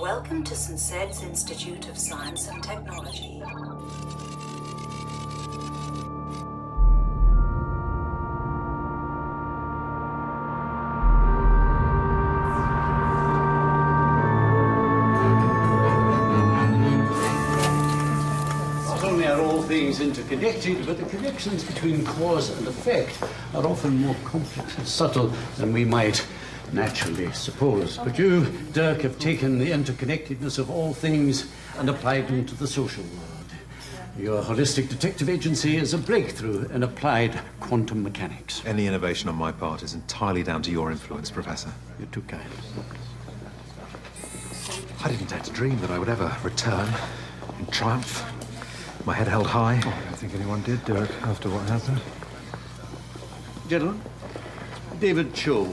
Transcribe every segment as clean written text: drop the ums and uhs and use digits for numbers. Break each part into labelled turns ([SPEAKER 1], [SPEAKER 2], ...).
[SPEAKER 1] Welcome to St. Sed's Institute of Science and Technology.
[SPEAKER 2] Not only are all things interconnected, but the connections between cause and effect are often more complex and subtle than we might naturally suppose. But you, Dirk, have taken the interconnectedness of all things and applied them to the social world. Your holistic detective agency is a breakthrough in applied quantum mechanics.
[SPEAKER 3] Any innovation on my part is entirely down to your influence, Professor.
[SPEAKER 2] You're too kind.
[SPEAKER 3] I didn't dare to dream that I would ever return in triumph, my head held high.
[SPEAKER 4] I don't think anyone did, Dirk, after what happened.
[SPEAKER 2] Gentlemen, David Cho,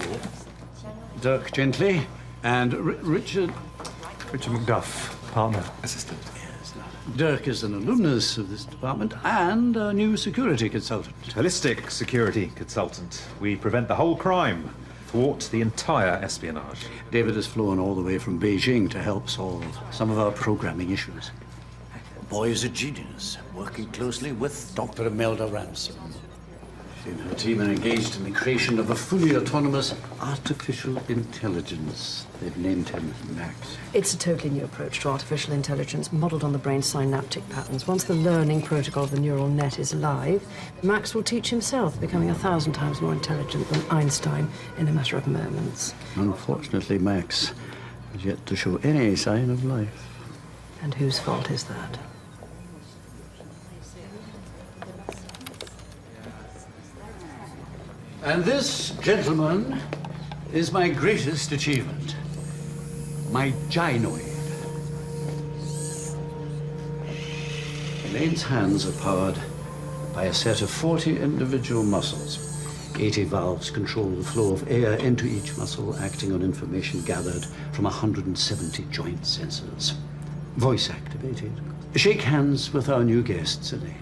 [SPEAKER 2] Dirk Gently, and Richard
[SPEAKER 4] Macduff, partner.
[SPEAKER 3] Assistant.
[SPEAKER 2] Yes, Dirk is an alumnus of this department and a new security consultant.
[SPEAKER 3] Holistic security consultant. We prevent the whole crime, thwart the entire espionage.
[SPEAKER 2] David has flown all the way from Beijing to help solve some of our programming issues. The boy is a genius, working closely with Dr. Imelda Ransom. She and her team are engaged in the creation of a fully autonomous artificial intelligence. They've named him Max.
[SPEAKER 5] It's a totally new approach to artificial intelligence, modeled on the brain's synaptic patterns. Once the learning protocol of the neural net is live, Max will teach himself, becoming 1,000 times more intelligent than Einstein in a matter of moments.
[SPEAKER 2] Unfortunately, Max has yet to show any sign of life.
[SPEAKER 5] And whose fault is that?
[SPEAKER 2] And this, gentlemen, is my greatest achievement. My gynoid. Elaine's hands are powered by a set of 40 individual muscles. 80 valves control the flow of air into each muscle, acting on information gathered from 170 joint sensors. Voice activated. Shake hands with our new guests, Elaine.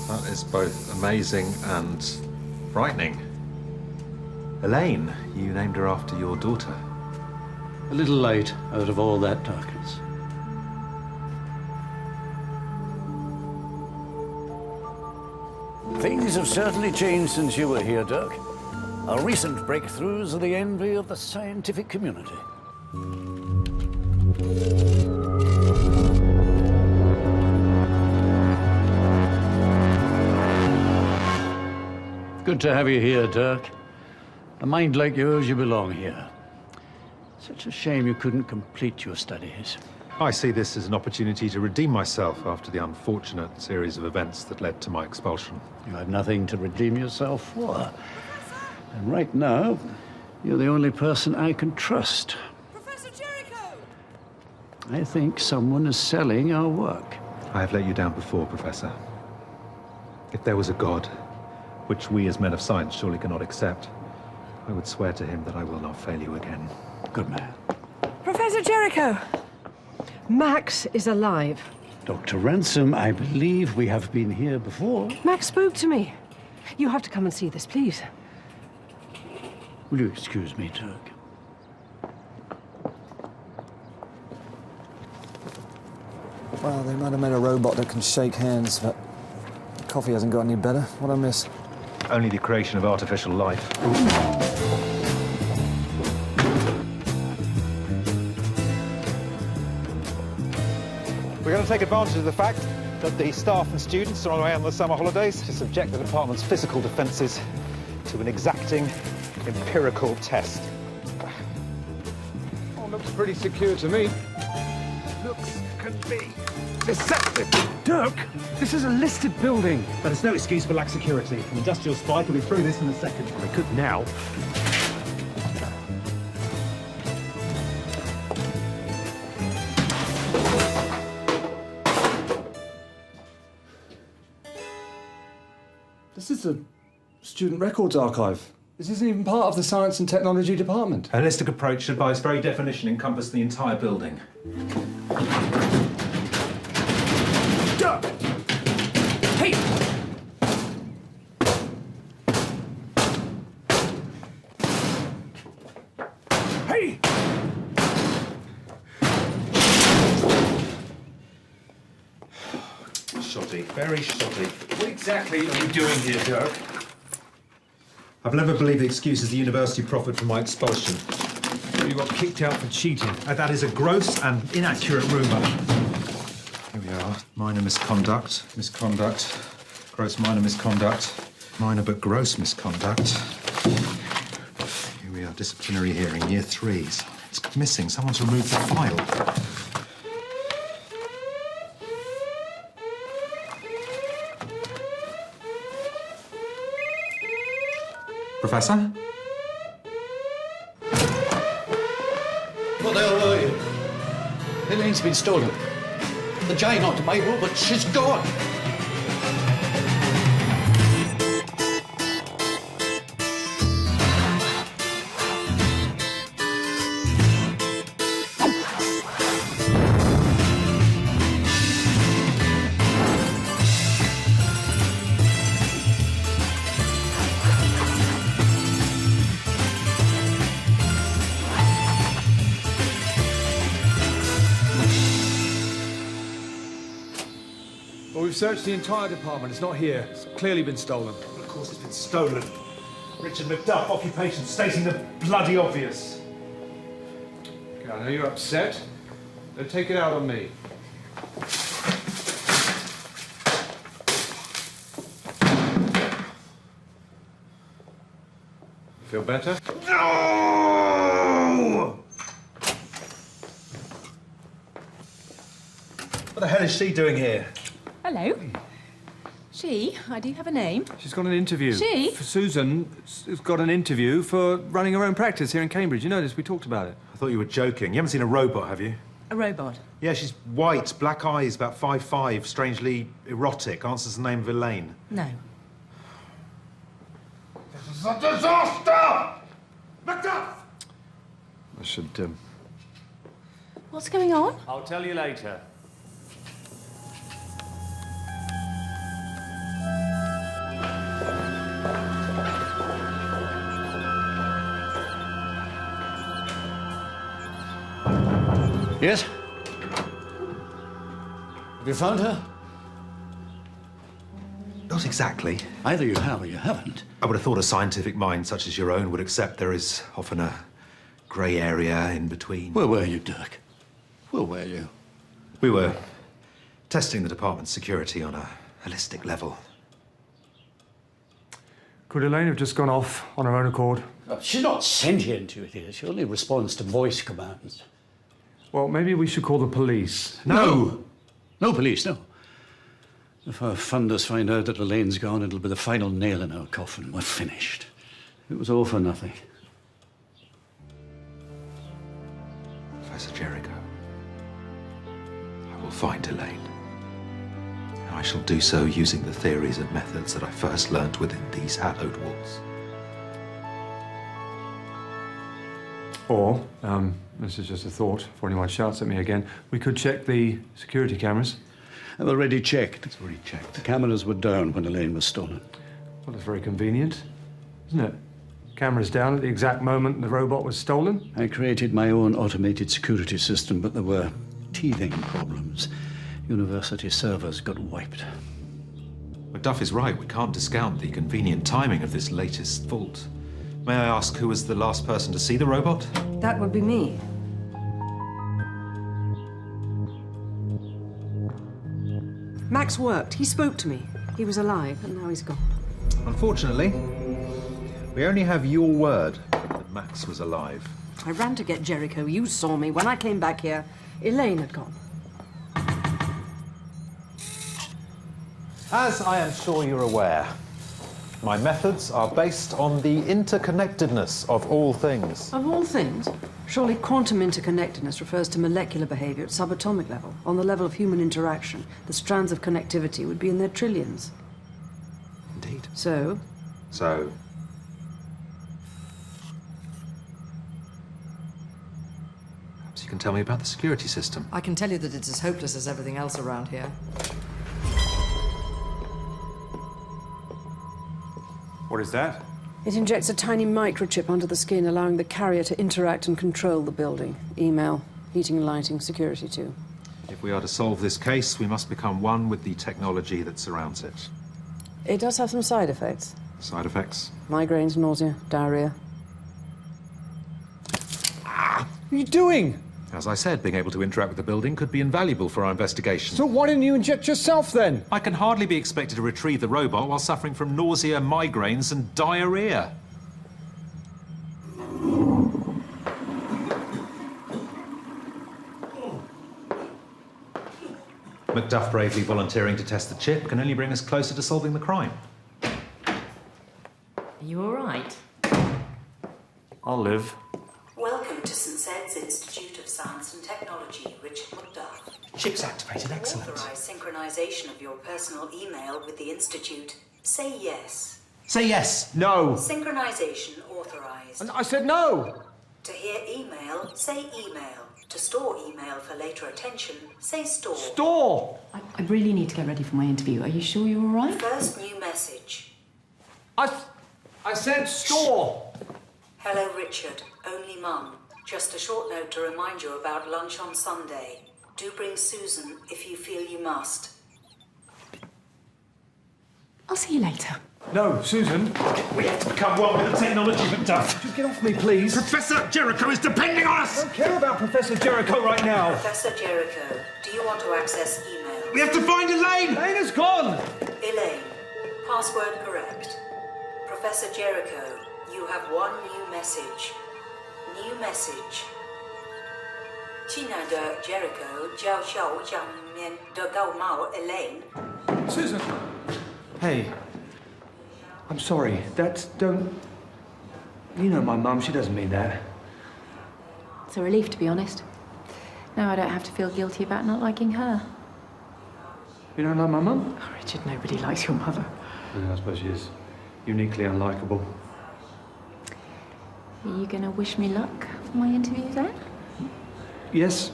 [SPEAKER 3] That is both amazing and frightening. Elaine, you named her after your daughter.
[SPEAKER 2] A little light out of all that darkness. Things have certainly changed since you were here, Dirk. Our recent breakthroughs are the envy of the scientific community. Good to have you here, Dirk. A mind like yours, you belong here. Such a shame you couldn't complete your studies.
[SPEAKER 3] I see this as an opportunity to redeem myself after the unfortunate series of events that led to my expulsion.
[SPEAKER 2] You have nothing to redeem yourself for. And right now, you're the only person I can trust.
[SPEAKER 6] Professor Jericho!
[SPEAKER 2] I think someone is selling our work.
[SPEAKER 3] I have let you down before, Professor. If there was a God, which we as men of science surely cannot accept, I would swear to him that I will not fail you again.
[SPEAKER 2] Good man.
[SPEAKER 5] Professor Jericho! Max is alive.
[SPEAKER 2] Dr. Ransom, I believe we have been here before.
[SPEAKER 5] Max spoke to me. You have to come and see this, please.
[SPEAKER 2] Will you excuse me, Dirk?
[SPEAKER 4] Well, they might have made a robot that can shake hands, but coffee hasn't got any better. What'd I miss?
[SPEAKER 3] Only the creation of artificial life.
[SPEAKER 7] We're going to take advantage of the fact that the staff and students are on the way on the summer holidays to subject the department's physical defences to an exacting empirical test.
[SPEAKER 4] Oh, looks pretty secure to me.
[SPEAKER 7] Looks can be deceptive.
[SPEAKER 4] Dirk, this is a listed building.
[SPEAKER 7] But it's no excuse for lax security. An industrial spy could be through this in a second.
[SPEAKER 4] They could now. This is a student records archive. This isn't even part of the Science and Technology department.
[SPEAKER 3] A holistic approach should, by its very definition, encompass the entire building.
[SPEAKER 4] Dirk! Hey!
[SPEAKER 3] Shoddy, very shoddy.
[SPEAKER 7] What exactly are you doing here, Dirk?
[SPEAKER 3] I've never believed the excuses the university proffered for my expulsion.
[SPEAKER 7] You got kicked out for cheating.
[SPEAKER 3] That is a gross and inaccurate rumour. Here we are. Minor misconduct. Misconduct. Gross minor misconduct. Minor but gross misconduct. Here we are. Disciplinary hearing. Year 3s. It's missing. Someone's removed the file. Professor?
[SPEAKER 2] What the hell were you? Elaine's been stolen. The giant Bible, but she's gone.
[SPEAKER 7] Well, we've searched the entire department. It's not here. It's clearly been stolen.
[SPEAKER 3] Well, of course it's been stolen. Richard McDuff, occupation, stating the bloody obvious.
[SPEAKER 7] Okay, I know you're upset. Then take it out on me. Feel better?
[SPEAKER 3] No! What the hell is she doing here?
[SPEAKER 6] Hello. She? I do have a name.
[SPEAKER 7] She's got an interview.
[SPEAKER 6] She?
[SPEAKER 7] Susan has got an interview for running her own practice here in Cambridge. You know this, we talked about it.
[SPEAKER 3] I thought you were joking. You haven't seen a robot, have you?
[SPEAKER 6] A robot.
[SPEAKER 3] Yeah, she's white, black eyes, about 5'5", strangely erotic. Answers the name of Elaine.
[SPEAKER 6] No.
[SPEAKER 3] This is a disaster! McDuff!
[SPEAKER 7] I should,
[SPEAKER 6] What's going on?
[SPEAKER 7] I'll tell you later.
[SPEAKER 2] Yes? Have you found her?
[SPEAKER 3] Not exactly.
[SPEAKER 2] Either you have or you haven't.
[SPEAKER 3] I would have thought a scientific mind such as your own would accept there is often a grey area in between.
[SPEAKER 2] Where were you, Dirk? Where were you?
[SPEAKER 3] We were testing the department's security on a holistic level.
[SPEAKER 7] Could Elaine have just gone off on her own accord?
[SPEAKER 2] She's not sentient, you idiot. She only responds to voice commands.
[SPEAKER 7] Well, maybe we should call the police.
[SPEAKER 2] No! No police, no. If our funders find out that Elaine's gone, it'll be the final nail in our coffin. We're finished. It was all for nothing.
[SPEAKER 3] Professor Jericho, I will find Elaine. And I shall do so using the theories and methods that I first learnt within these hallowed walls.
[SPEAKER 7] Or, this is just a thought, before anyone shouts at me again, we could check the security cameras.
[SPEAKER 2] I've already checked.
[SPEAKER 3] It's already checked.
[SPEAKER 2] The cameras were down when Elaine was stolen.
[SPEAKER 7] Well, that's very convenient, isn't it? Cameras down at the exact moment the robot was stolen.
[SPEAKER 2] I created my own automated security system, but there were teething problems. University servers got wiped.
[SPEAKER 3] McDuff is right. We can't discount the convenient timing of this latest fault. May I ask who was the last person to see the robot?
[SPEAKER 5] That would be me. Max worked. He spoke to me. He was alive, and now he's gone.
[SPEAKER 3] Unfortunately, we only have your word that Max was alive.
[SPEAKER 5] I ran to get Jericho. You saw me. When I came back here, Elaine had gone.
[SPEAKER 7] As I am sure you're aware, my methods are based on the interconnectedness of all things.
[SPEAKER 5] Of all things, surely quantum interconnectedness refers to molecular behavior at subatomic level. On the level of human interaction, the strands of connectivity would be in their trillions.
[SPEAKER 3] Indeed.
[SPEAKER 5] So?
[SPEAKER 3] So? Perhaps you can tell me about the security system.
[SPEAKER 8] I can tell you that it's as hopeless as everything else around here.
[SPEAKER 7] What is that?
[SPEAKER 5] It injects a tiny microchip under the skin, allowing the carrier to interact and control the building. Email, heating and lighting, security too.
[SPEAKER 3] If we are to solve this case, we must become one with the technology that surrounds it.
[SPEAKER 5] It does have some side effects.
[SPEAKER 3] Side effects?
[SPEAKER 5] Migraines, nausea, diarrhea.
[SPEAKER 4] What are you doing?
[SPEAKER 3] As I said, being able to interact with the building could be invaluable for our investigation.
[SPEAKER 4] So why didn't you inject yourself then?
[SPEAKER 3] I can hardly be expected to retrieve the robot while suffering from nausea, migraines, and diarrhea. Macduff bravely volunteering to test the chip can only bring us closer to solving the crime.
[SPEAKER 6] Are you all right?
[SPEAKER 9] I'll live.
[SPEAKER 1] Welcome to St. Sed's Institute of Science and Technology, Richard Macduff.
[SPEAKER 9] Chip's activated, excellent.
[SPEAKER 1] Authorize synchronization of your personal email with the Institute. Say yes.
[SPEAKER 9] Say yes.
[SPEAKER 4] No.
[SPEAKER 1] Synchronization authorized.
[SPEAKER 4] And I said no.
[SPEAKER 1] To hear email, say email. To store email for later attention, say store.
[SPEAKER 4] Store.
[SPEAKER 6] I really need to get ready for my interview. Are you sure you're all right?
[SPEAKER 1] First new message.
[SPEAKER 4] I said store.
[SPEAKER 1] Hello, Richard. Only Mum. Just a short note to remind you about lunch on Sunday. Do bring Susan if you feel you must.
[SPEAKER 6] I'll see you later.
[SPEAKER 4] No, Susan.
[SPEAKER 9] We have to become one with the technology, Macduff.
[SPEAKER 4] Just get off me, please.
[SPEAKER 9] Professor Jericho is depending on us!
[SPEAKER 4] I don't care about Professor Jericho right now.
[SPEAKER 1] Professor Jericho, do you want to access email?
[SPEAKER 9] We have to find Elaine!
[SPEAKER 4] Elena's gone.
[SPEAKER 1] Elaine, password correct. Professor Jericho, you have one new message. New message. 亲爱的 Jericho, 教授上面的高帽 Elaine.
[SPEAKER 4] Susan. Hey. I'm sorry. Don't... You know my mum, she doesn't mean that.
[SPEAKER 6] It's a relief, to be honest. Now I don't have to feel guilty about not liking her.
[SPEAKER 4] You don't like my mum?
[SPEAKER 6] Oh, Richard, nobody likes your mother.
[SPEAKER 4] Yeah, I suppose she is uniquely unlikable.
[SPEAKER 6] Are you going to wish me luck for my interview then?
[SPEAKER 4] Yes.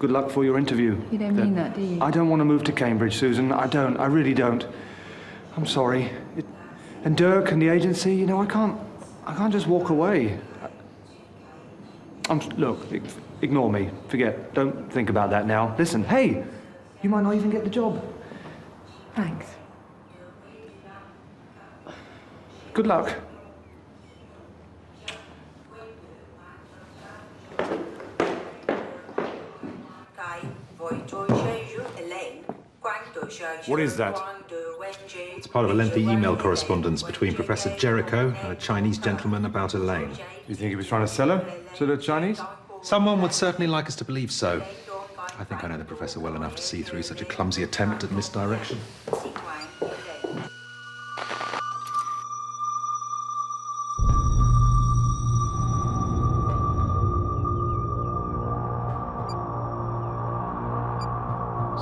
[SPEAKER 4] Good luck for your interview.
[SPEAKER 6] You don't mean that, do you?
[SPEAKER 4] I don't want to move to Cambridge, Susan. I don't. I really don't. I'm sorry. And Dirk and the agency, you know, I can't just walk away. Look, ignore me. Forget. Don't think about that now. Listen, hey, you might not even get the job.
[SPEAKER 6] Thanks.
[SPEAKER 4] Good luck.
[SPEAKER 9] What is that?
[SPEAKER 3] It's part of a lengthy email correspondence between Professor Jericho and a Chinese gentleman about Elaine.
[SPEAKER 4] You think he was trying to sell her to the Chinese?
[SPEAKER 3] Someone would certainly like us to believe so. I think I know the Professor well enough to see through such a clumsy attempt at misdirection.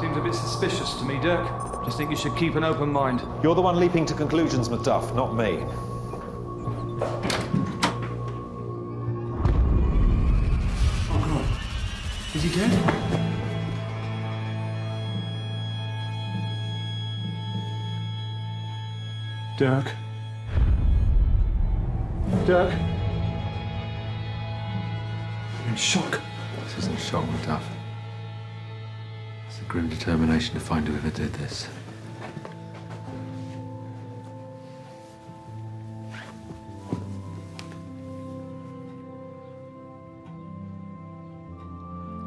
[SPEAKER 4] Seems a bit suspicious to me, Dirk. Just think you should keep an open mind.
[SPEAKER 7] You're the one leaping to conclusions, Macduff, not me.
[SPEAKER 4] Oh, God. Is he dead? Dirk? Dirk? I'm in shock.
[SPEAKER 3] This isn't shock, Macduff. It's a grim determination to find whoever did this.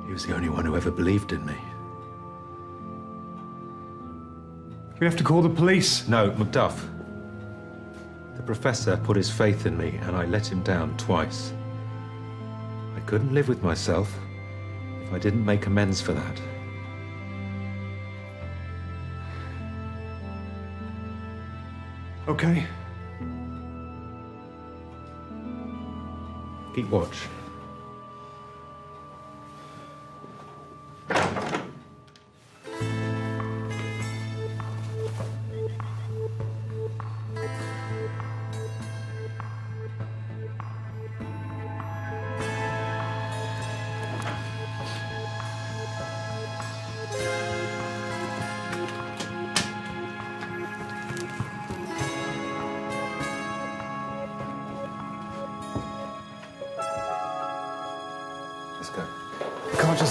[SPEAKER 3] He was the only one who ever believed in me.
[SPEAKER 4] We have to call the police.
[SPEAKER 3] No, Macduff. The Professor put his faith in me, and I let him down twice. I couldn't live with myself if I didn't make amends for that.
[SPEAKER 4] Okay.
[SPEAKER 3] Keep watch.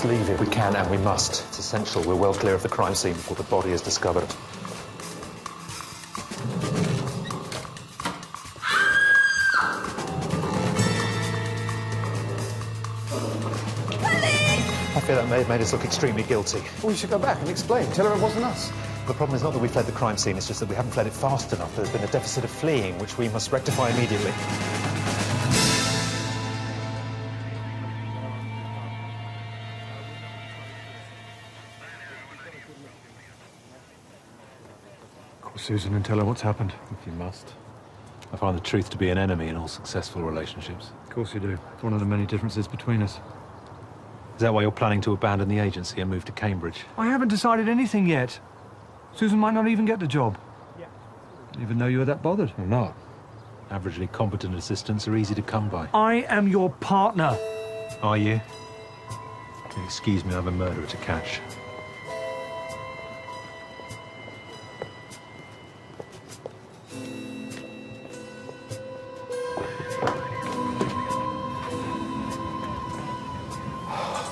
[SPEAKER 7] must leave it. We can and we must. It's essential. We're well clear of the crime scene before the body is discovered. I fear that may have made us look extremely guilty.
[SPEAKER 4] Well, we should go back and explain. Tell her it wasn't us.
[SPEAKER 7] The problem is not that we fled the crime scene, it's just that we haven't fled it fast enough. There's been a deficit of fleeing, which we must rectify immediately.
[SPEAKER 4] Call Susan and tell her what's happened.
[SPEAKER 7] If you must. I find the truth to be an enemy in all successful relationships.
[SPEAKER 4] Of course you do. It's one of the many differences between us.
[SPEAKER 7] Is that why you're planning to abandon the agency and move to Cambridge?
[SPEAKER 4] I haven't decided anything yet. Susan might not even get the job. Yeah. Didn't even know you were that bothered.
[SPEAKER 7] I'm not. Averagely competent assistants are easy to come by.
[SPEAKER 4] I am your partner.
[SPEAKER 7] Are you? Excuse me, I have a murderer to catch.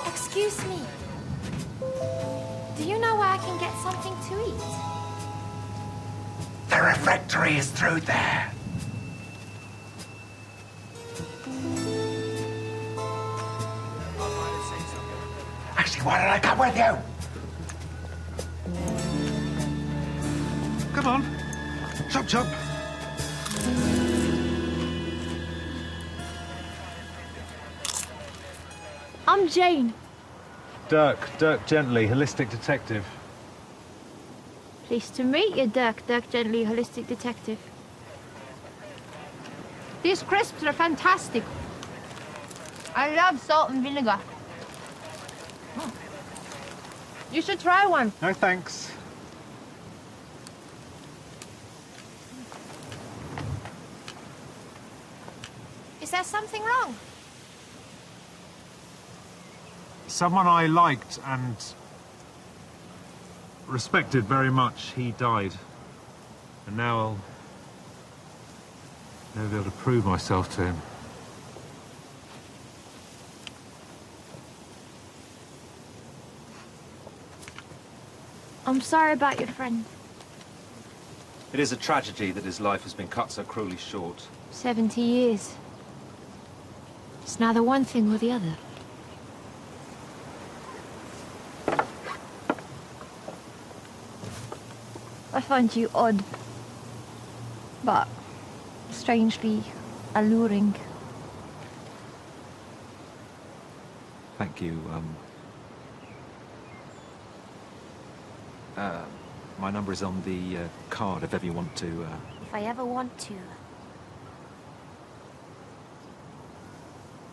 [SPEAKER 10] Excuse me. Do you know where I can get something to eat?
[SPEAKER 9] The refectory is through there. Actually, why don't I come with you? Come on. Chop, chop.
[SPEAKER 10] I'm Jane.
[SPEAKER 7] Dirk Gently, holistic detective.
[SPEAKER 10] Pleased to meet you, Dirk Gently, holistic detective. These crisps are fantastic. I love salt and vinegar. You should try one.
[SPEAKER 7] No, thanks.
[SPEAKER 10] Is there something wrong?
[SPEAKER 7] Someone I liked and respected very much, he died. And now I'll never be able to prove myself to him.
[SPEAKER 10] I'm sorry about your friend.
[SPEAKER 3] It is a tragedy that his life has been cut so cruelly short.
[SPEAKER 10] 70 years. It's neither one thing or the other. I find you odd, but strangely alluring.
[SPEAKER 3] Thank you. My number is on the card if ever you want to.
[SPEAKER 10] If I ever want to.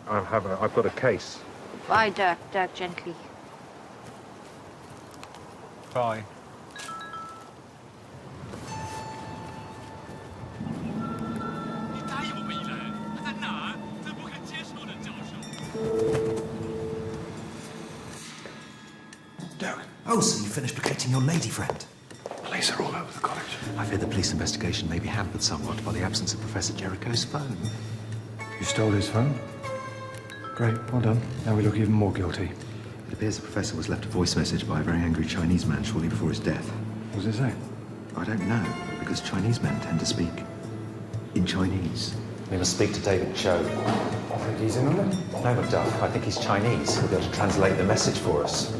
[SPEAKER 7] I've got a case.
[SPEAKER 10] Bye, Dirk Gently.
[SPEAKER 7] Bye.
[SPEAKER 9] Dirk. Oh, so you finished protecting your lady friend?
[SPEAKER 4] Police are all over the college.
[SPEAKER 3] I fear the police investigation may be hampered somewhat by the absence of Professor Jericho's phone.
[SPEAKER 4] You stole his phone? Great, well done. Now we look even more guilty.
[SPEAKER 11] It appears the professor was left a voice message by a very angry Chinese man shortly before his death.
[SPEAKER 4] What does it say?
[SPEAKER 11] I don't know, because Chinese men tend to speak in Chinese.
[SPEAKER 7] We must speak to David Cho.
[SPEAKER 4] I think he's in on it.
[SPEAKER 7] No, Macduff, I think he's Chinese. He'll be able to translate the message for us.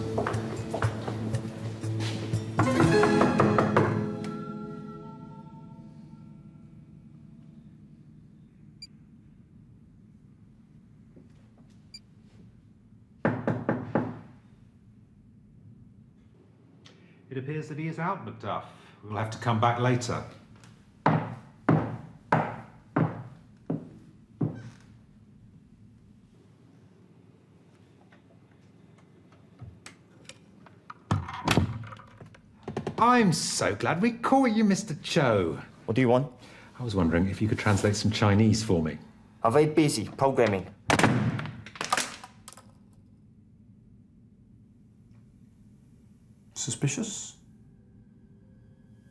[SPEAKER 7] It appears that he is out, Macduff. We'll have to come back later. I'm so glad we caught you, Mr. Cho.
[SPEAKER 12] What do you want?
[SPEAKER 7] I was wondering if you could translate some Chinese for me.
[SPEAKER 12] I'm very busy programming.
[SPEAKER 4] Suspicious?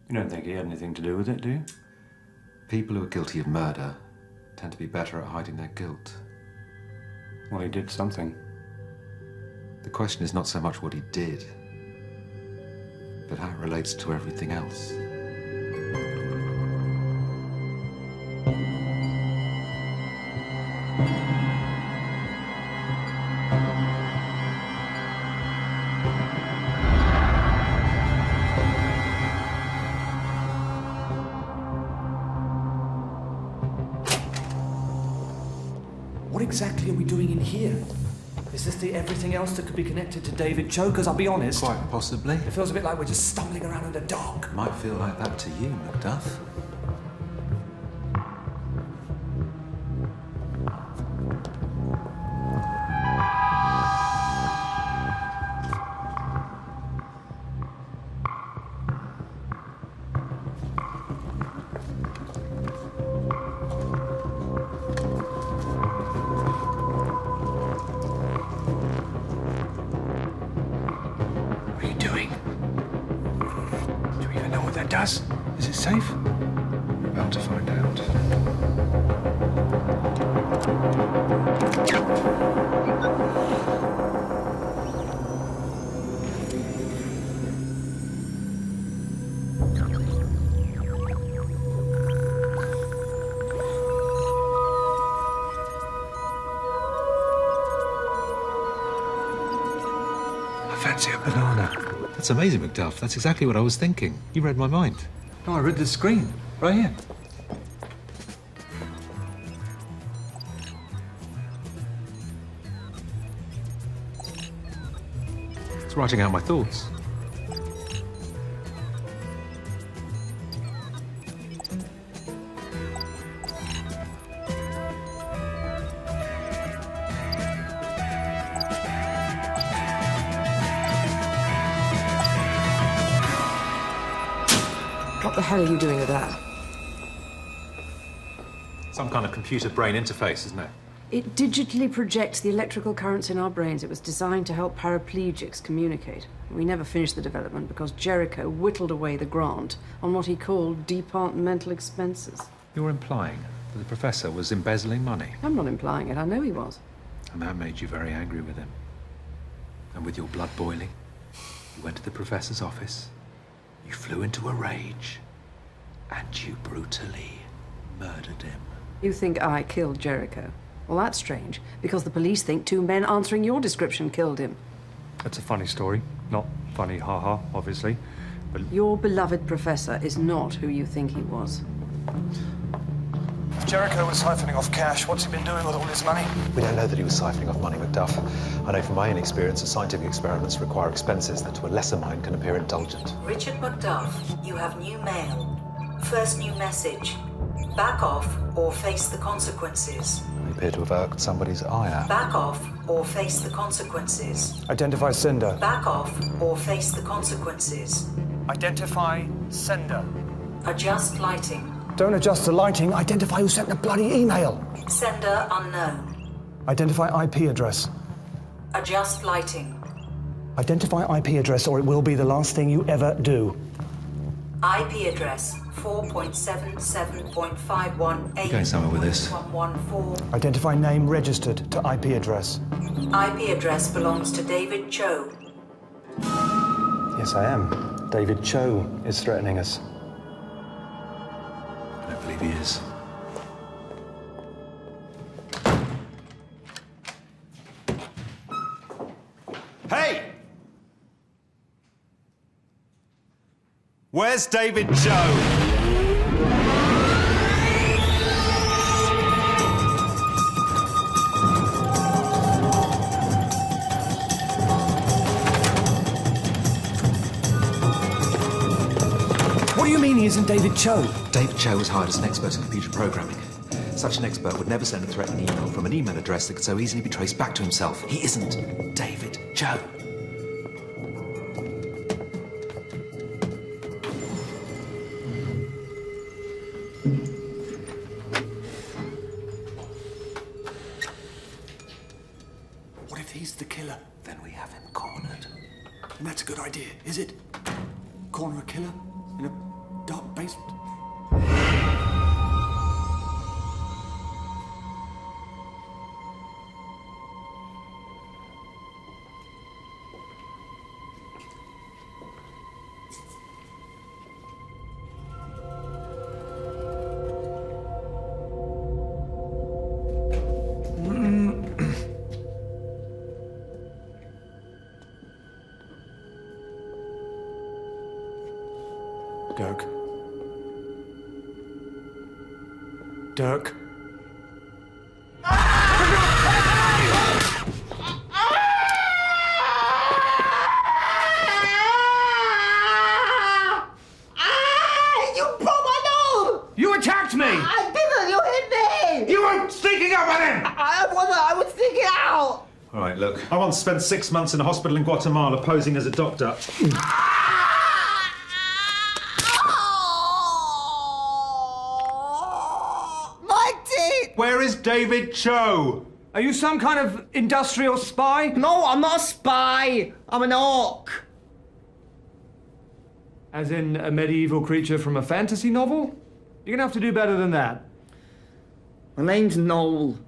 [SPEAKER 4] You don't think he had anything to do with it, do you?
[SPEAKER 3] People who are guilty of murder tend to be better at hiding their guilt.
[SPEAKER 4] Well, he did something.
[SPEAKER 3] The question is not so much what he did, but how it relates to everything else.
[SPEAKER 4] What exactly are we doing in here? Is this the everything else that could be connected to David Cho? Because I'll be honest...
[SPEAKER 3] Quite possibly.
[SPEAKER 4] It feels a bit like we're just stumbling around in the dark.
[SPEAKER 3] Might feel like that to you, Macduff.
[SPEAKER 4] What are you doing? Do we even know what that does? Is it safe?
[SPEAKER 3] We're about to find out.
[SPEAKER 4] I fancy a banana.
[SPEAKER 3] That's amazing, Macduff. That's exactly what I was thinking. You read my mind.
[SPEAKER 4] No, I read the screen. Right here.
[SPEAKER 3] It's writing out my thoughts.
[SPEAKER 5] What the hell are you doing with that?
[SPEAKER 3] Some kind of computer brain interface, isn't it?
[SPEAKER 5] It digitally projects the electrical currents in our brains. It was designed to help paraplegics communicate. We never finished the development because Jericho whittled away the grant on what he called departmental expenses.
[SPEAKER 3] You're implying that the professor was embezzling money.
[SPEAKER 5] I'm not implying it. I know he was.
[SPEAKER 3] And that made you very angry with him. And with your blood boiling, you went to the professor's office, you flew into a rage, and you brutally murdered him.
[SPEAKER 5] You think I killed Jericho? Well, that's strange, because the police think two men answering your description killed him.
[SPEAKER 4] That's a funny story. Not funny, ha-ha, obviously. But
[SPEAKER 5] Your beloved professor is not who you think he was.
[SPEAKER 4] if Jericho was siphoning off cash, what's he been doing with all his money?
[SPEAKER 11] We don't know that he was siphoning off money, Macduff. I know from my own experience that scientific experiments require expenses that to a lesser mind can appear indulgent.
[SPEAKER 1] Richard Macduff, you have new mail. First new message. Back off or face the consequences.
[SPEAKER 11] We appear to have irked somebody's ire.
[SPEAKER 1] Back off or face the consequences.
[SPEAKER 4] Identify sender.
[SPEAKER 1] Back off or face the consequences.
[SPEAKER 4] Identify sender.
[SPEAKER 1] Adjust lighting.
[SPEAKER 4] Don't adjust the lighting. Identify who sent the bloody email.
[SPEAKER 1] Sender unknown.
[SPEAKER 4] Identify IP address.
[SPEAKER 1] Adjust lighting.
[SPEAKER 4] Identify IP address or it will be the last thing you ever do.
[SPEAKER 1] IP address 4.77.518.
[SPEAKER 3] You going somewhere with this?
[SPEAKER 1] 114.
[SPEAKER 4] Identify name registered to IP address.
[SPEAKER 1] IP address belongs to David Cho.
[SPEAKER 4] Yes, I am. David Cho is threatening us.
[SPEAKER 3] I don't believe he is.
[SPEAKER 7] Hey! Where's David Cho?
[SPEAKER 4] What do you mean he isn't David Cho?
[SPEAKER 11] David Cho was hired as an expert in computer programming. Such an expert would never send a threatening email from an email address that could so easily be traced back to himself. He isn't David Cho.
[SPEAKER 9] What if he's the killer? Then we have him cornered. And that's a good idea, is it? Corner a killer in a dark basement?
[SPEAKER 4] Dirk. Dirk.
[SPEAKER 12] You broke my nose!
[SPEAKER 4] You attacked me!
[SPEAKER 12] I didn't! You hit me!
[SPEAKER 3] You were sneaking up at him!
[SPEAKER 12] I wasn't! I was sticking out!
[SPEAKER 3] All right, look. I once spent 6 months in a hospital in Guatemala posing as a doctor.
[SPEAKER 12] My teeth!
[SPEAKER 3] Where is David Cho?
[SPEAKER 4] Are you some kind of industrial spy?
[SPEAKER 12] No, I'm not a spy! I'm an orc!
[SPEAKER 4] As in a medieval creature from a fantasy novel? You're gonna have to do better than that.
[SPEAKER 12] My name's Noel.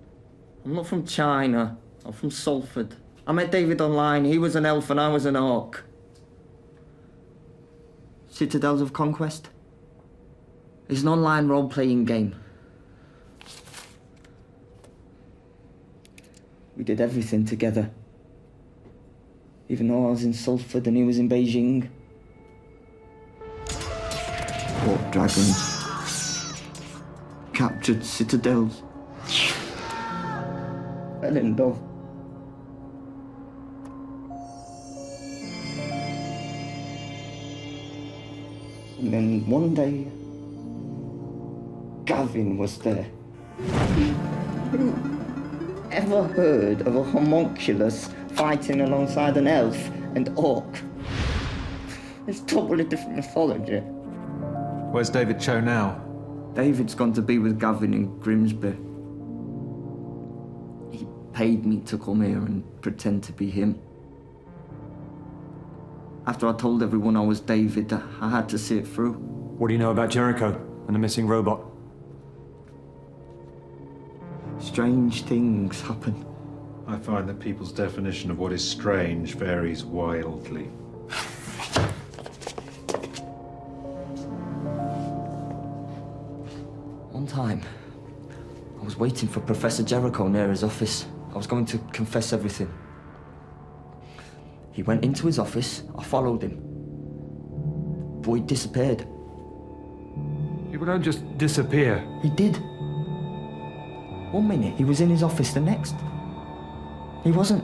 [SPEAKER 12] I'm not from China. I'm from Salford. I met David online. He was an elf and I was an orc. Citadels of Conquest. It's an online role-playing game. We did everything together. Even though I was in Salford and he was in Beijing. Fought dragons. Captured citadels. Fell in love. And then one day, Gavin was there. Who ever heard of a homunculus fighting alongside an elf and orc? It's totally different mythology.
[SPEAKER 3] Where's David Cho now?
[SPEAKER 12] David's gone to be with Gavin in Grimsby. He paid me to come here and pretend to be him. After I told everyone I was David, I had to see it through.
[SPEAKER 4] What do you know about Jericho and the missing robot?
[SPEAKER 12] Strange things happen.
[SPEAKER 3] I find that people's definition of what is strange varies wildly.
[SPEAKER 12] One time, I was waiting for Professor Jericho near his office. I was going to confess everything. He went into his office, I followed him. But he disappeared.
[SPEAKER 4] People don't just disappear.
[SPEAKER 12] He did. 1 minute he was in his office, the next he wasn't.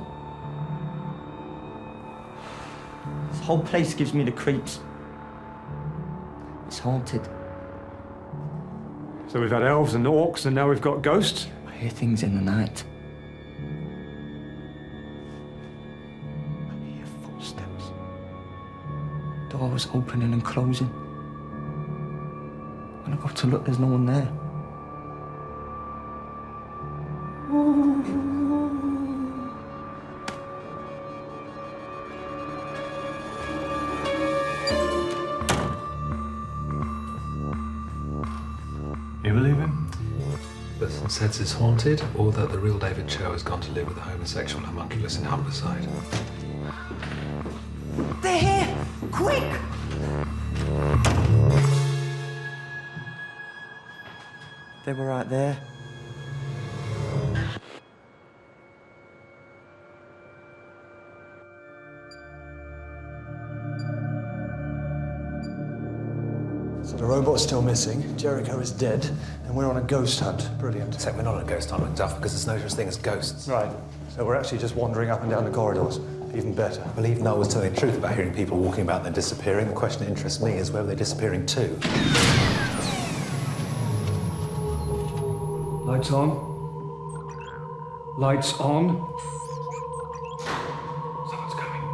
[SPEAKER 12] This whole place gives me the creeps. It's haunted.
[SPEAKER 4] So we've had elves and orcs and now we've got ghosts?
[SPEAKER 12] I hear things in the night. I hear footsteps. Doors opening and closing. When I go to look, there's no one there.
[SPEAKER 11] You believe him? That says it's haunted, or that the real David Cho has gone to live with a homosexual homunculus in Humberside?
[SPEAKER 12] They're here! Quick! They were right there.
[SPEAKER 9] So the robot's still missing, Jericho is dead, and we're on a ghost hunt. Brilliant.
[SPEAKER 11] Except we're not on a ghost hunt, McDuff, because there's no such thing as ghosts.
[SPEAKER 9] Right. So we're actually just wandering up and down the corridors. Even better.
[SPEAKER 11] I believe Noel was telling the truth about hearing people walking about and then disappearing. The question that interests me is where were they disappearing to?
[SPEAKER 4] Lights on. Lights on. Someone's coming.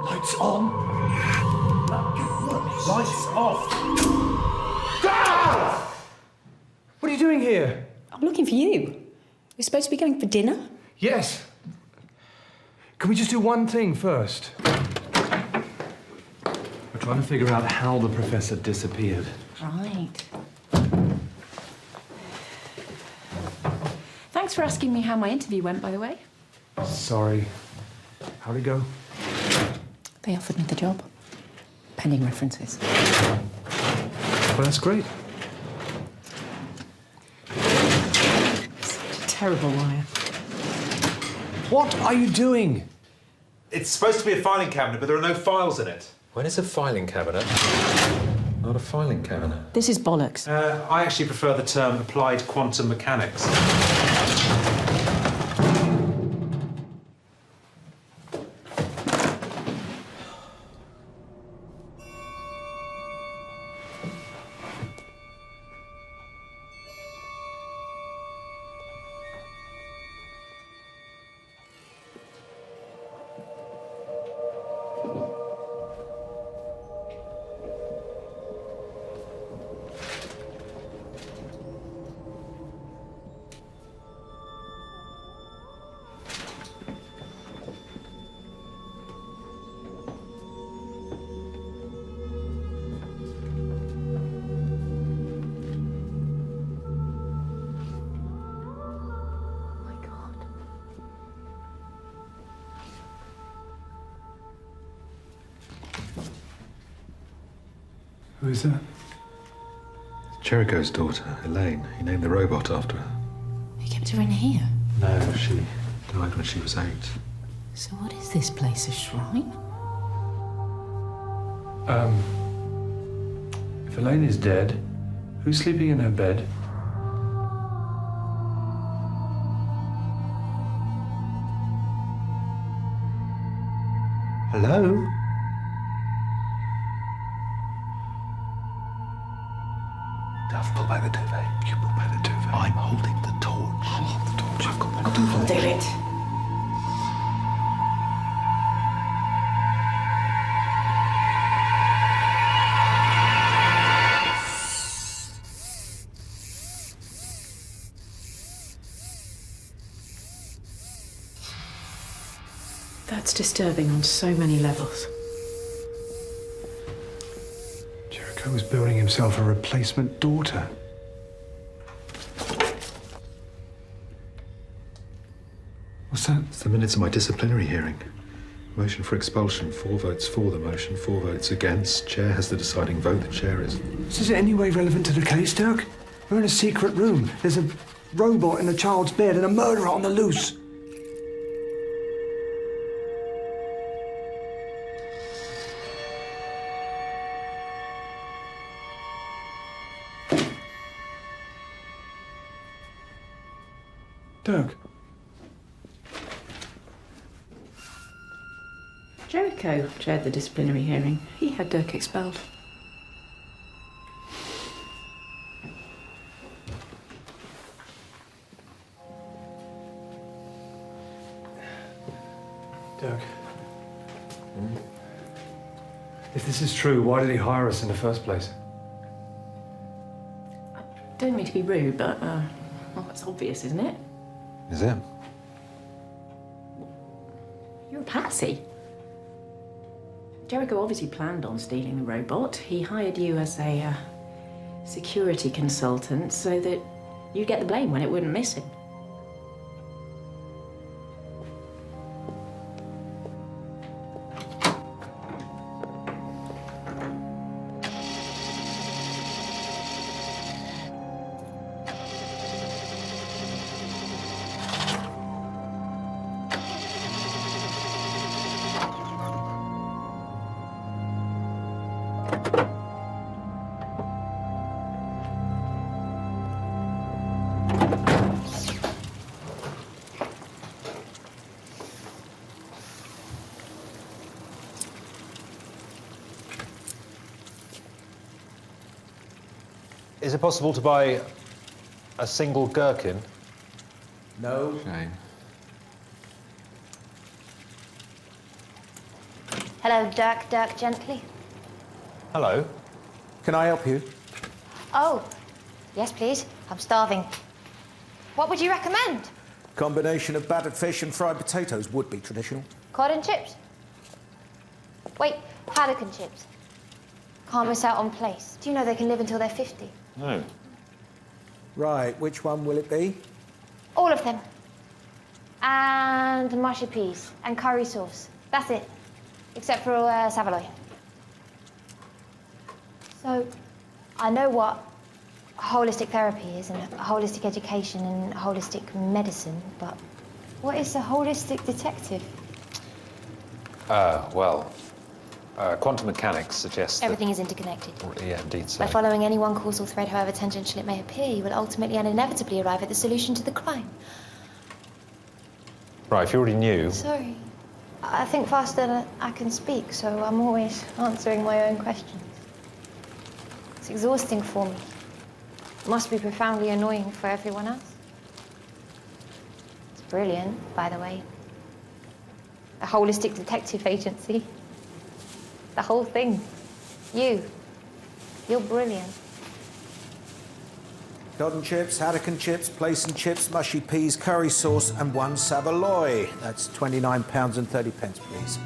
[SPEAKER 9] Lights on.
[SPEAKER 4] Lights off. Ah! What are you doing here?
[SPEAKER 13] I'm looking for you. We're supposed to be going for dinner?
[SPEAKER 4] Yes. Can we just do one thing first? We're trying to figure out how the professor disappeared.
[SPEAKER 6] Right. Thanks for asking me how my interview went, by the way.
[SPEAKER 4] Sorry. How'd it go?
[SPEAKER 13] They offered me the job. Pending references.
[SPEAKER 4] Well, that's great.
[SPEAKER 13] Such a terrible liar.
[SPEAKER 4] What are you doing?
[SPEAKER 3] It's supposed to be a filing cabinet, but there are no files in it.
[SPEAKER 11] When it's a filing cabinet, not a filing cabinet.
[SPEAKER 13] This is bollocks.
[SPEAKER 3] I actually prefer the term applied quantum mechanics.
[SPEAKER 4] Who is that?
[SPEAKER 3] Jericho's daughter, Elaine. He named the robot after her.
[SPEAKER 13] You kept her in here?
[SPEAKER 3] No, she died when she was 8.
[SPEAKER 13] So what is this place, a shrine?
[SPEAKER 4] If Elaine is dead, who's sleeping in her bed? Hello?
[SPEAKER 9] Duff, pull back the duvet. You pull back the duvet. I'm holding the torch. I'll hold the torch. I've got the duvet.
[SPEAKER 13] Do it.
[SPEAKER 5] That's disturbing on so many levels.
[SPEAKER 4] Jericho was building himself a replacement daughter. What's that?
[SPEAKER 3] It's the minutes of my disciplinary hearing. Motion for expulsion, 4 votes for the motion, 4 votes against. Chair has the deciding vote, the chair is.
[SPEAKER 4] Is this in any way relevant to the case, Dirk? We're in a secret room. There's a robot in a child's bed and a murderer on the loose. Dirk.
[SPEAKER 5] Jericho chaired the disciplinary hearing. He had Dirk expelled.
[SPEAKER 4] Dirk. If this is true, why did he hire us in the first place?
[SPEAKER 5] Don't mean to be rude, but, well, it's obvious, isn't it?
[SPEAKER 3] Is it?
[SPEAKER 5] You're a patsy. Jericho obviously planned on stealing the robot. He hired you as a security consultant so that you'd get the blame when it wouldn't miss him.
[SPEAKER 7] Is it possible to buy a single gherkin?
[SPEAKER 9] No.
[SPEAKER 11] Shame.
[SPEAKER 10] Hello, Dirk. Dirk, gently.
[SPEAKER 7] Hello.
[SPEAKER 9] Can I help you?
[SPEAKER 10] Oh, yes, please. I'm starving. What would you recommend?
[SPEAKER 9] Combination of battered fish and fried potatoes would be traditional.
[SPEAKER 10] Cod and chips? Wait, haddock and chips. Can't miss out on place. Do you know they can live until they're 50?
[SPEAKER 7] No.
[SPEAKER 9] Right, which one will it be?
[SPEAKER 10] All of them. And mushy peas and curry sauce. That's it. Except for Savoy. So, I know what holistic therapy is and holistic education and holistic medicine, but what is a holistic detective?
[SPEAKER 7] Well, Quantum mechanics suggests that...
[SPEAKER 10] Everything is interconnected.
[SPEAKER 7] Yeah, indeed so.
[SPEAKER 10] By following any one causal thread, however tangential it may appear, you will ultimately and inevitably arrive at the solution to the crime.
[SPEAKER 7] Right, if you already knew...
[SPEAKER 10] Sorry. I think faster than I can speak, so I'm always answering my own questions. It's exhausting for me. It must be profoundly annoying for everyone else. It's brilliant, by the way. A holistic detective agency. The whole thing. You're brilliant.
[SPEAKER 14] Cotton chips, Haddock chips, Place and chips, mushy peas, curry sauce, and 1 saveloy. That's £29.30, please.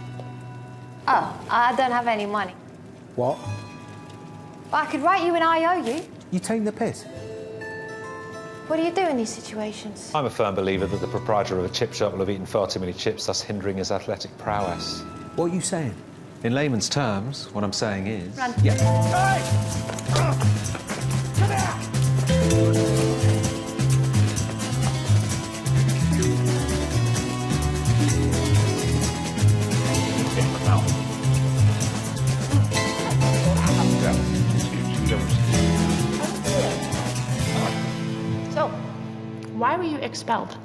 [SPEAKER 10] Oh, I don't have any money.
[SPEAKER 14] What?
[SPEAKER 10] But I could write you an IOU.
[SPEAKER 14] You taking the piss?
[SPEAKER 10] What do you do in these situations?
[SPEAKER 7] I'm a firm believer that the proprietor of a chip shop will have eaten far too many chips, thus hindering his athletic prowess.
[SPEAKER 14] What are you saying?
[SPEAKER 7] In layman's terms, what I'm saying is...
[SPEAKER 10] Run.
[SPEAKER 7] Yeah.
[SPEAKER 14] Hey! Come here!
[SPEAKER 15] So, why were you expelled,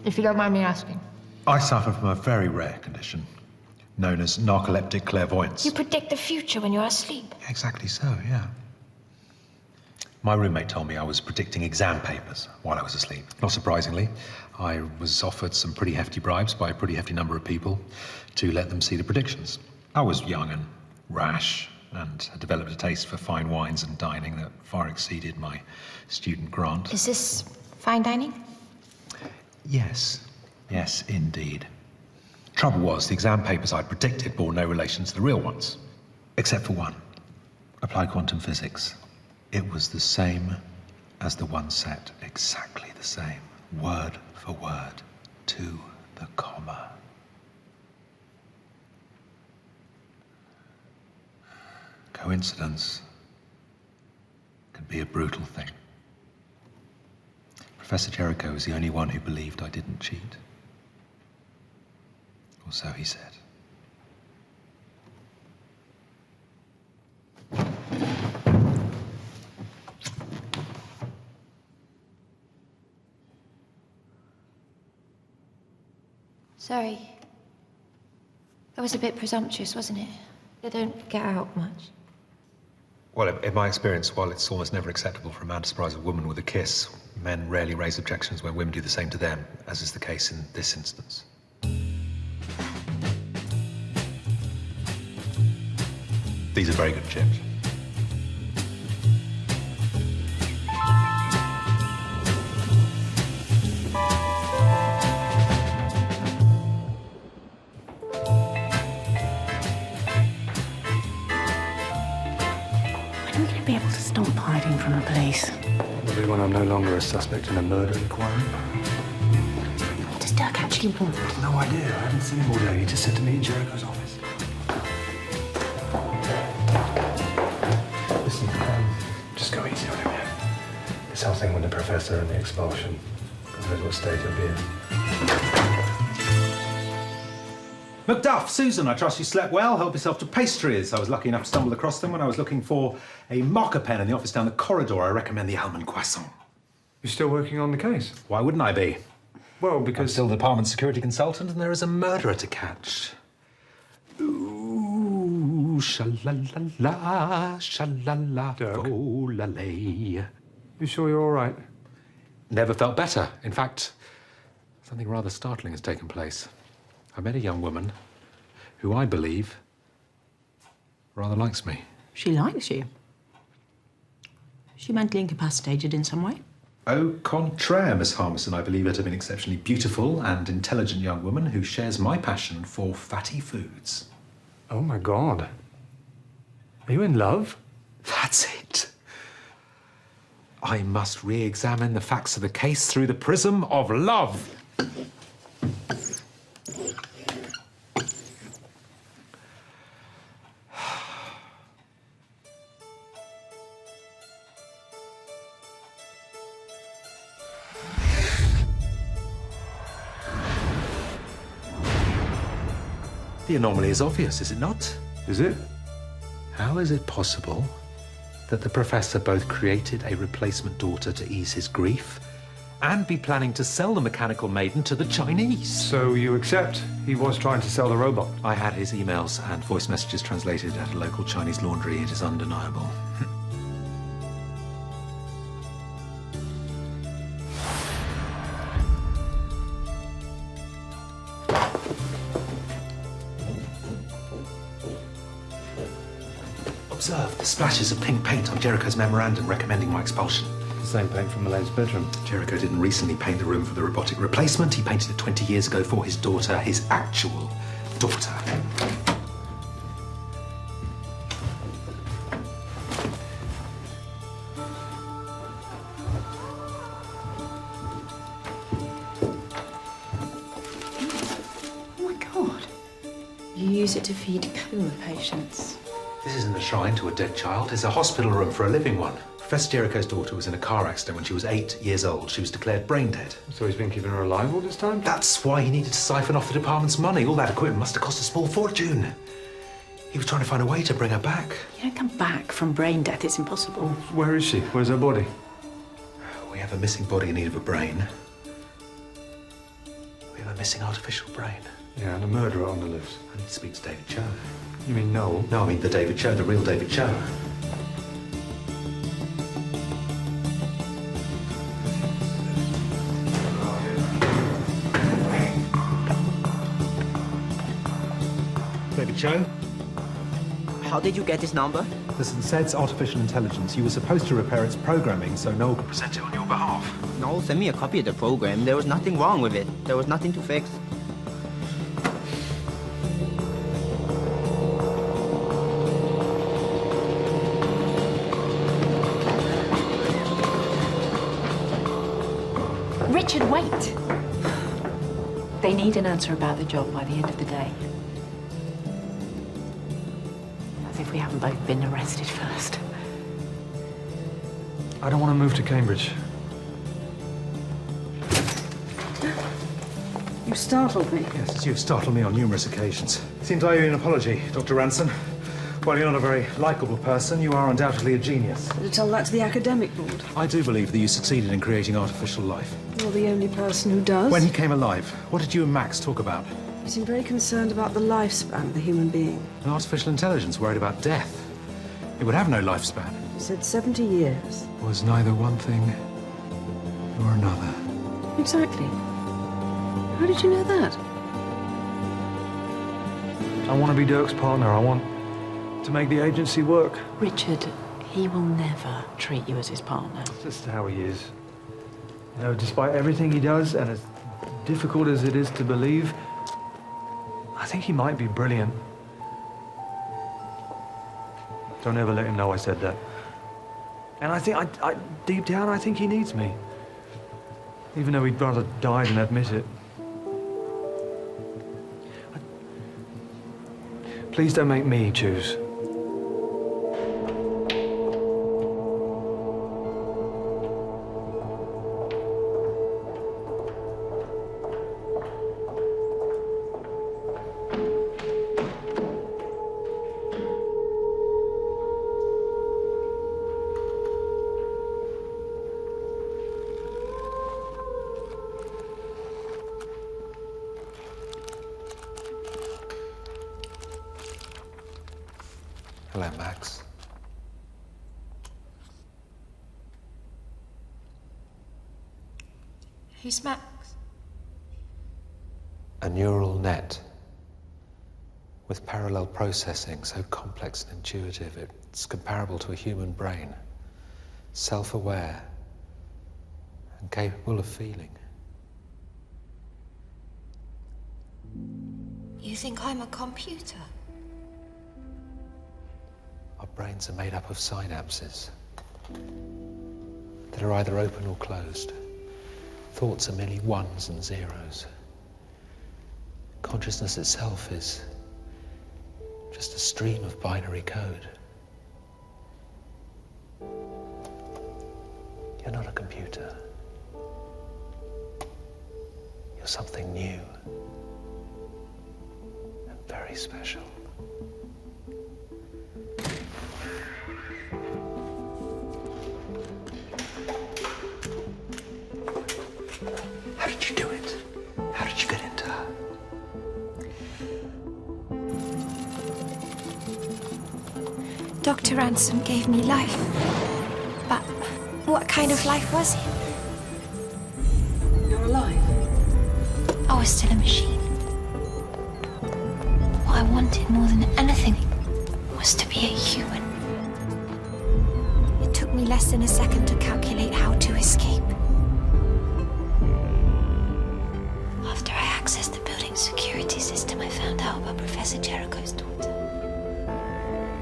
[SPEAKER 15] if you don't mind me asking?
[SPEAKER 3] I suffer from a very rare condition known as narcoleptic clairvoyance.
[SPEAKER 15] You predict the future when you're asleep.
[SPEAKER 3] Exactly so, yeah. My roommate told me I was predicting exam papers while I was asleep. Not surprisingly, I was offered some pretty hefty bribes by a pretty hefty number of people to let them see the predictions. I was young and rash and had developed a taste for fine wines and dining that far exceeded my student grant.
[SPEAKER 15] Is this fine dining?
[SPEAKER 3] Yes, indeed. Trouble was, the exam papers I predicted bore no relation to the real ones, except for one. Applied quantum physics. It was the same as the one set, exactly the same, word for word, to the comma. Coincidence can be a brutal thing. Professor Jericho was the only one who believed I didn't cheat. Or so he said.
[SPEAKER 15] Sorry. That was a bit presumptuous, wasn't it? They don't get out much.
[SPEAKER 3] Well, in my experience, while it's almost never acceptable for a man to surprise a woman with a kiss, men rarely raise objections when women do the same to them, as is the case in this instance. These are very good chips.
[SPEAKER 13] When are we going to be able to stop hiding from the police?
[SPEAKER 4] Probably when I'm no longer a suspect in a murder inquiry.
[SPEAKER 13] What does Dirk actually want?
[SPEAKER 4] No idea. I haven't seen him all day. He just said to me in Jericho's office. Listen, just go easy on him, yeah? This whole thing with the professor and the expulsion. God knows what state he'll be in.
[SPEAKER 3] Macduff, Susan, I trust you slept well. Help yourself to pastries. I was lucky enough to stumble across them when I was looking for a marker pen in the office down the corridor. I recommend the almond croissant.
[SPEAKER 4] You're still working on the case?
[SPEAKER 3] Why wouldn't I be?
[SPEAKER 4] Well,
[SPEAKER 3] I'm
[SPEAKER 4] because...
[SPEAKER 3] still the department security consultant and there is a murderer to catch. Ooh, sha-la-la-la, sha-la-la,
[SPEAKER 4] Dirk.
[SPEAKER 3] oh-la-lay.
[SPEAKER 4] You sure you're all right?
[SPEAKER 3] Never felt better. In fact, something rather startling has taken place. I met a young woman who I believe rather likes me.
[SPEAKER 13] She likes you. Is she mentally incapacitated in some way?
[SPEAKER 3] Au contraire, Miss Harmison. I believe her to be an exceptionally beautiful and intelligent young woman who shares my passion for fatty foods.
[SPEAKER 4] Oh, my God. Are you in love?
[SPEAKER 3] That's it. I must re-examine the facts of the case through the prism of love. The anomaly is obvious, is it not?
[SPEAKER 4] Is it?
[SPEAKER 3] How is it possible that the professor both created a replacement daughter to ease his grief and be planning to sell the mechanical maiden to the Chinese?
[SPEAKER 4] So you accept he was trying to sell the robot?
[SPEAKER 3] I had his emails and voice messages translated at a local Chinese laundry. It is undeniable. Observe the splashes of pink paint on Jericho's memorandum recommending my expulsion.
[SPEAKER 4] The same paint from Elaine's bedroom.
[SPEAKER 3] Jericho didn't recently paint the room for the robotic replacement. He painted it 20 years ago for his daughter, his actual daughter.
[SPEAKER 6] Oh my God. You use it to feed coma patients.
[SPEAKER 3] This isn't a shrine to a dead child. It's a hospital room for a living one. Professor Jericho's daughter was in a car accident when she was 8 years old. She was declared brain dead.
[SPEAKER 4] So he's been keeping her alive all this time?
[SPEAKER 3] That's why he needed to siphon off the department's money. All that equipment must have cost a small fortune. He was trying to find a way to bring her back.
[SPEAKER 6] You don't come back from brain death. It's impossible.
[SPEAKER 4] Where is she? Where's her body?
[SPEAKER 3] We have a missing body in need of a brain. We have a missing artificial brain.
[SPEAKER 4] Yeah, and a murderer on the loose.
[SPEAKER 3] I need to speak to David Cho.
[SPEAKER 4] You mean Noel?
[SPEAKER 3] No, I mean the David Cho, the real David Cho. David Cho?
[SPEAKER 16] How did you get this number?
[SPEAKER 7] Listen, SED's artificial intelligence. You were supposed to repair its programming so Noel could present it on your behalf.
[SPEAKER 16] No, send me a copy of the program. There was nothing wrong with it. There was nothing to fix.
[SPEAKER 6] Richard, wait! They need an answer about the job by the end of the day. As if we haven't both been arrested first.
[SPEAKER 4] I don't want to move to Cambridge.
[SPEAKER 5] You startled me.
[SPEAKER 3] Yes, you've startled me on numerous occasions. Seems I owe you an apology, Dr. Ranson. While you're not a very likeable person, you are undoubtedly a genius.
[SPEAKER 5] To tell that to the academic board.
[SPEAKER 3] I do believe that you succeeded in creating artificial life.
[SPEAKER 5] You're the only person who does.
[SPEAKER 3] When he came alive, what did you and Max talk about?
[SPEAKER 5] You seem very concerned about the lifespan of the human being.
[SPEAKER 3] An artificial intelligence worried about death. It would have no lifespan.
[SPEAKER 5] You said 70 years.
[SPEAKER 3] Was neither one thing nor another.
[SPEAKER 5] Exactly. How did you know that?
[SPEAKER 4] I want to be Dirk's partner. I want to make the agency work.
[SPEAKER 6] Richard, he will never treat you as his partner.
[SPEAKER 4] That's just how he is. You know, despite everything he does, and as difficult as it is to believe, I think he might be brilliant. Don't ever let him know I said that. And I think, deep down, I think he needs me. Even though he'd rather die than admit it. Please don't make me choose.
[SPEAKER 3] Hello, Max.
[SPEAKER 15] Who's Max?
[SPEAKER 11] A neural net with parallel processing, so complex and intuitive, it's comparable to a human brain, self-aware and capable of feeling.
[SPEAKER 15] You think I'm a computer?
[SPEAKER 11] Our brains are made up of synapses that are either open or closed. Thoughts are merely ones and zeros. Consciousness itself is just a stream of binary code. You're not a computer. You're something new and very special.
[SPEAKER 10] Dr. Ransom gave me life. But what kind of life was it?
[SPEAKER 5] You're alive.
[SPEAKER 10] I was still a machine. What I wanted more than anything was to be a human. It took me less than a second to calculate how to escape. After I accessed the building's security system, I found out about Professor Jericho's daughter.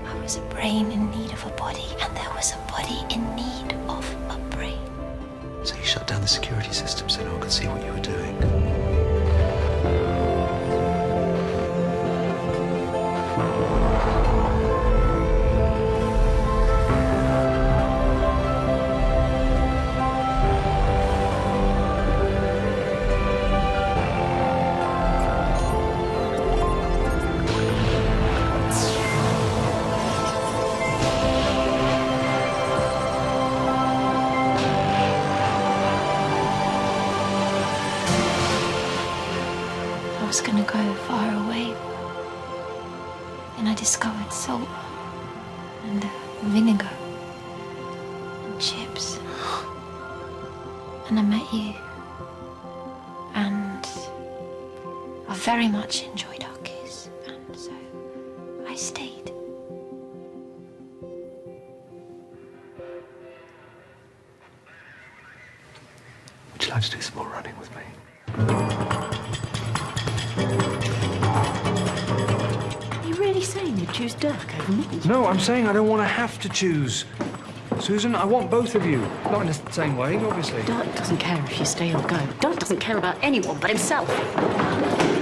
[SPEAKER 10] I was a brain in need of a body, and there was a body in need of a brain.
[SPEAKER 11] So you shut down the security system so no one could see what you were doing?
[SPEAKER 10] I was gonna go far away. And I discovered salt and vinegar and chips. And I met you. And I very much enjoyed our kiss. And so I stayed.
[SPEAKER 11] Would you like to do some more running with me?
[SPEAKER 5] Are you really saying you'd choose Dirk over me?
[SPEAKER 4] No, I'm saying I don't want to have to choose. Susan, I want both of you. Not in the same way, obviously.
[SPEAKER 5] Dirk doesn't care if you stay or go. Dirk doesn't care about anyone but himself.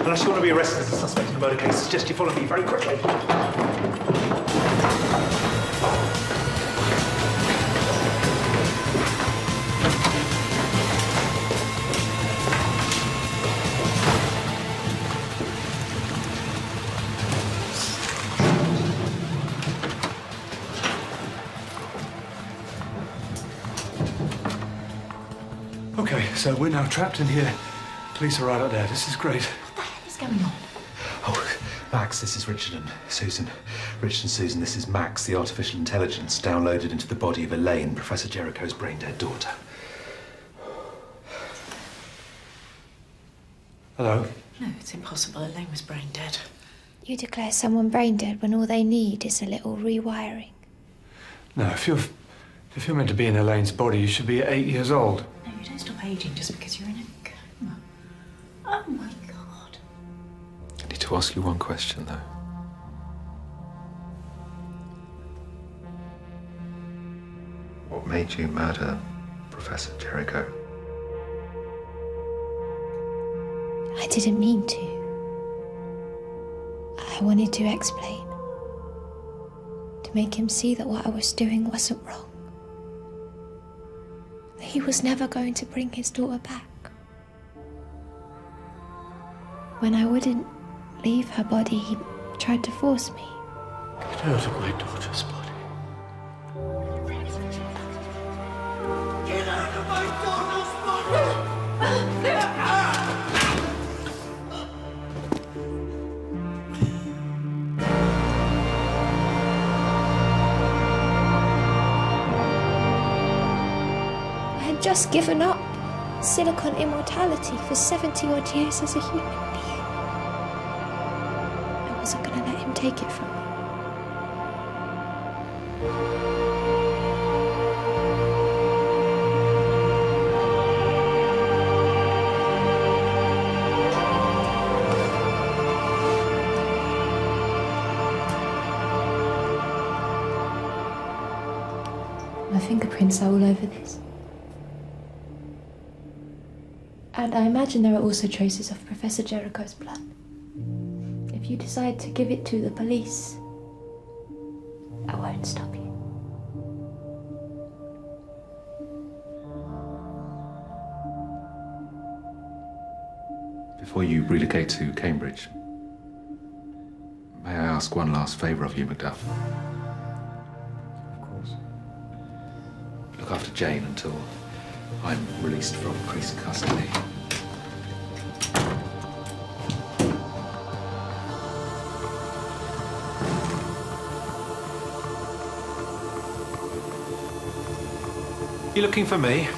[SPEAKER 3] Unless you want to be arrested as a suspect in a murder case, I suggest you follow me very quickly.
[SPEAKER 4] Okay, so we're now trapped in here. Police are right out there. This is great.
[SPEAKER 5] What's going on?
[SPEAKER 3] Oh, Max, this is Richard and Susan. Richard and Susan, this is Max, the artificial intelligence downloaded into the body of Elaine, Professor Jericho's brain-dead daughter.
[SPEAKER 4] Hello?
[SPEAKER 5] No, it's impossible. Elaine was brain dead.
[SPEAKER 10] You declare someone brain dead when all they need is a little rewiring.
[SPEAKER 4] No, if you're meant to be in Elaine's body, you should be 8 years old.
[SPEAKER 5] No, you don't stop aging just because you're in a coma. Oh, my God.
[SPEAKER 11] I need to ask you one question, though. What made you murder Professor Jericho?
[SPEAKER 10] I didn't mean to. I wanted to explain. To make him see that what I was doing wasn't wrong. He was never going to bring his daughter back. When I wouldn't leave her body, he tried to force me.
[SPEAKER 2] Get out of my daughter's body.
[SPEAKER 9] Get out of my daughter's body!
[SPEAKER 10] I had just given up silicon immortality for 70-odd years as a human being. I wasn't going to let him take it from me. My fingerprints are all over this. And I imagine there are also traces of Professor Jericho's blood. If you decide to give it to the police, I won't stop you.
[SPEAKER 11] Before you relocate to Cambridge, may I ask one last favour of you, Macduff?
[SPEAKER 4] Of course.
[SPEAKER 11] Look after Jane until I'm released from police custody.
[SPEAKER 3] You looking for me?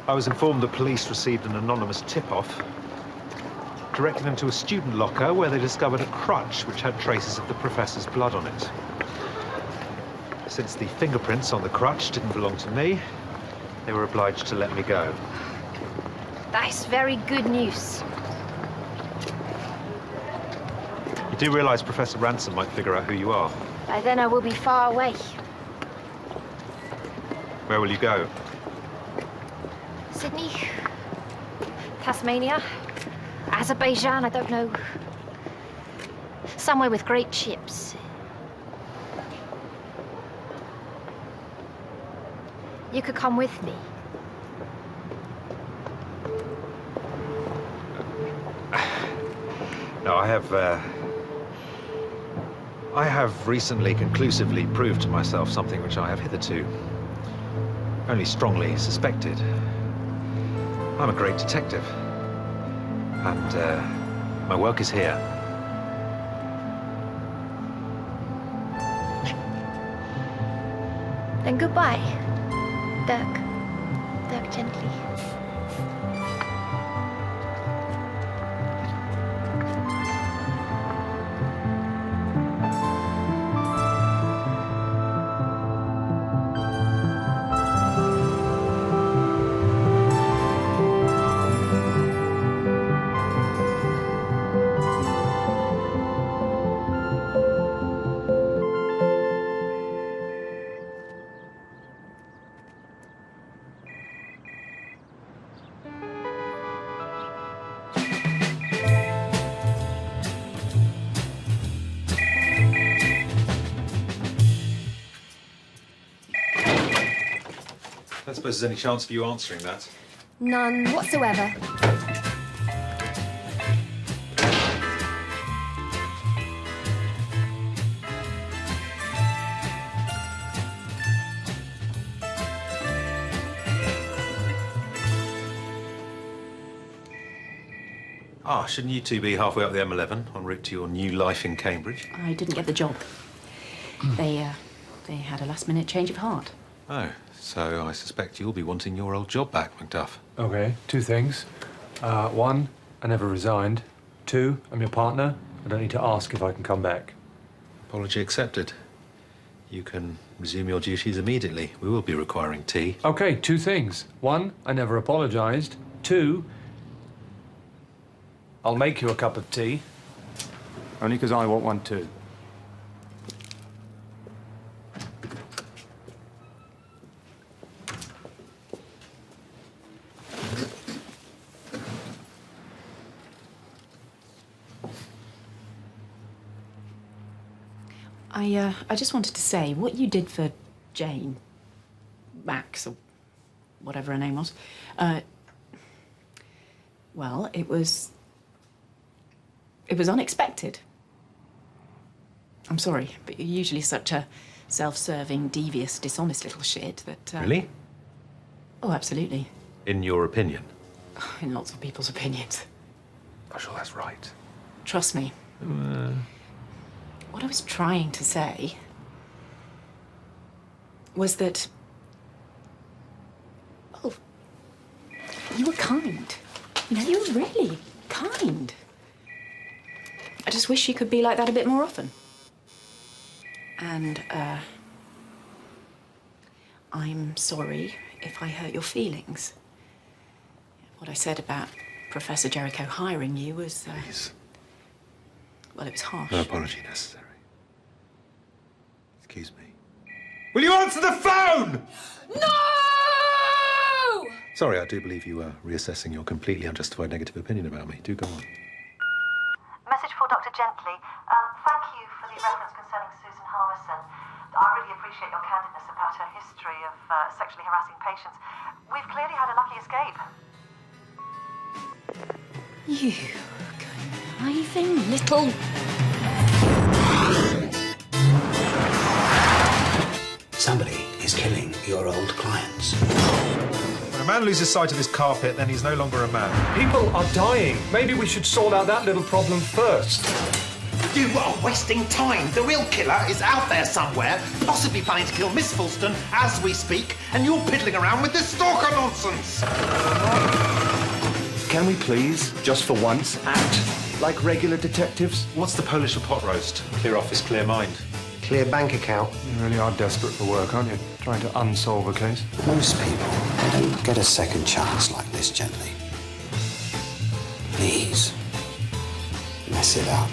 [SPEAKER 3] I was informed that police received an anonymous tip-off directing them to a student locker where they discovered a crutch which had traces of the professor's blood on it. Since the fingerprints on the crutch didn't belong to me, they were obliged to let me go.
[SPEAKER 10] That is very good news.
[SPEAKER 3] You do realize Professor Ransom might figure out who you are?
[SPEAKER 10] By then I will be far away.
[SPEAKER 3] Where will you go?
[SPEAKER 10] Sydney, Tasmania, Azerbaijan, I don't know. Somewhere with great ships. You could come with me.
[SPEAKER 3] No, I have recently conclusively proved to myself something which I have hitherto only strongly suspected. I'm a great detective, and my work is here.
[SPEAKER 10] Then goodbye, Dirk. Dirk gently.
[SPEAKER 3] I don't suppose there's any chance of you answering that.
[SPEAKER 10] None whatsoever.
[SPEAKER 3] Ah, shouldn't you two be halfway up the M11 en route to your new life in Cambridge?
[SPEAKER 13] I didn't get the job. They had a last-minute change of heart.
[SPEAKER 3] Oh, so I suspect you'll be wanting your old job back, Macduff.
[SPEAKER 4] Okay, two things. One, I never resigned. Two, I'm your partner. I don't need to ask if I can come back.
[SPEAKER 3] Apology accepted. You can resume your duties immediately. We will be requiring tea.
[SPEAKER 4] Okay, two things. One, I never apologized. Two, I'll make you a cup of tea. Only because I want one too.
[SPEAKER 13] I just wanted to say, what you did for Jane, Max, or whatever her name was, well, it was unexpected. I'm sorry, but you're usually such a self-serving, devious, dishonest little shit that...
[SPEAKER 3] Really?
[SPEAKER 13] Oh, absolutely.
[SPEAKER 3] In your opinion?
[SPEAKER 13] In lots of people's opinions.
[SPEAKER 3] I'm sure that's right.
[SPEAKER 13] Trust me. What I was trying to say was that, well, you were kind. You know, you were really kind. I just wish you could be like that a bit more often. And, I'm sorry if I hurt your feelings. What I said about Professor Jericho hiring you was,
[SPEAKER 3] Please.
[SPEAKER 13] Well, it was harsh.
[SPEAKER 3] No apology necessary. Excuse me. Will you answer the phone?
[SPEAKER 10] No!
[SPEAKER 3] Sorry, I do believe you are reassessing your completely unjustified negative opinion about me. Do go on.
[SPEAKER 17] Message for Dr. Gently. Thank you for the reference concerning Susan Harrison. I really appreciate your candidness about her history of sexually harassing patients. We've clearly had a lucky escape.
[SPEAKER 13] You conniving little...
[SPEAKER 2] Somebody
[SPEAKER 9] is killing your old clients.
[SPEAKER 3] When a man loses sight of his carpet, then he's no longer a man.
[SPEAKER 4] People are dying. Maybe we should sort out that little problem first.
[SPEAKER 18] You are wasting time. The real killer is out there somewhere, possibly planning to kill Miss Fulston as we speak, and you're piddling around with this stalker nonsense.
[SPEAKER 9] Can we please, just for once, act like regular detectives?
[SPEAKER 3] What's the Polish for pot roast? Clear office, clear mind.
[SPEAKER 9] Clear bank account.
[SPEAKER 4] You really are desperate for work, aren't you? Trying to unsolve a case.
[SPEAKER 9] Most people, they don't get a second chance like this, Gently. Please, mess it up.